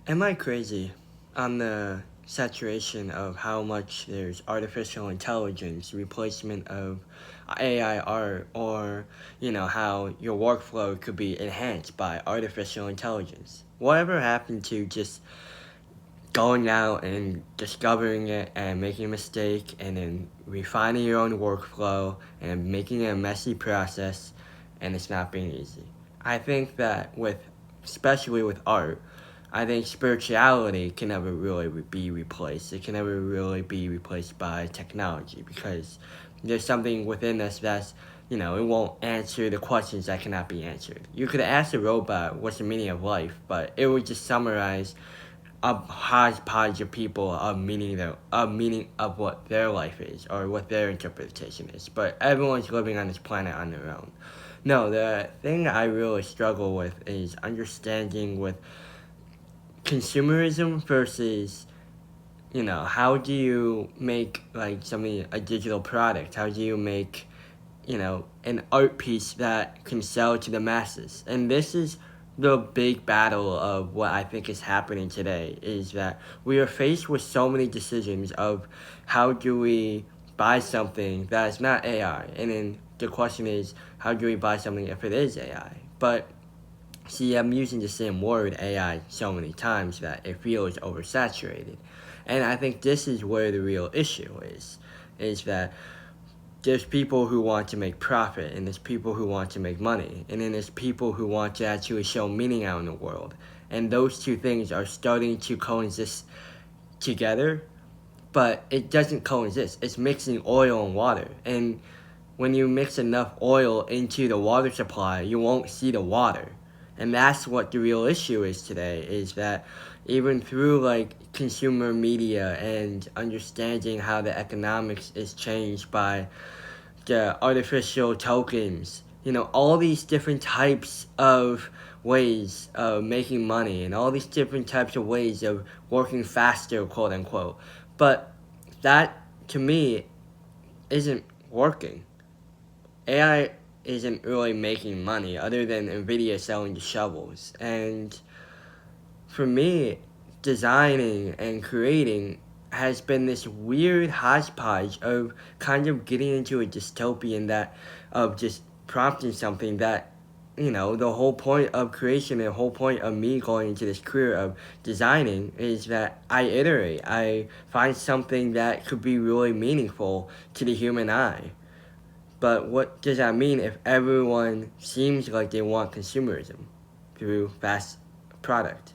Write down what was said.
Am I crazy on the saturation of how much there's artificial intelligence replacement of AI art, or how your workflow could be enhanced by artificial intelligence? Whatever happened to just going out and discovering it and making a mistake and then refining your own workflow and making it a messy process, and it's not being easy? I think that especially with art, I think spirituality can never really be replaced. It can never really be replaced by technology, because there's something within us it won't answer the questions that cannot be answered. You could ask a robot what's the meaning of life, but it would just summarize a hodgepodge of people of meaning of what their life is or what their interpretation is. But everyone's living on this planet on their own. No, the thing I really struggle with is understanding with consumerism versus how do you make like something a digital product? How do you make an art piece that can sell to the masses? And this is the big battle of what I think is happening today, is that we are faced with so many decisions of how do we buy something that is not AI, and then the question is how do we buy something if it is AI? But see, I'm using the same word AI so many times that it feels oversaturated. And I think this is where the real issue is that there's people who want to make profit, and there's people who want to make money, and then there's people who want to actually show meaning out in the world. And those two things are starting to coexist together, but it doesn't coexist. It's mixing oil and water. And when you mix enough oil into the water supply, you won't see the water. And that's what the real issue is today, is that even through like consumer media and understanding how the economics is changed by the artificial tokens, all these different types of ways of making money and all these different types of ways of working faster, quote unquote. But that, to me, isn't working. AI isn't really making money other than Nvidia selling the shovels. And for me, designing and creating has been this weird hodgepodge of kind of getting into a dystopian that of just prompting something that the whole point of creation, the whole point of me going into this career of designing is that I iterate. I find something that could be really meaningful to the human eye. But what does that mean if everyone seems like they want consumerism through fast product?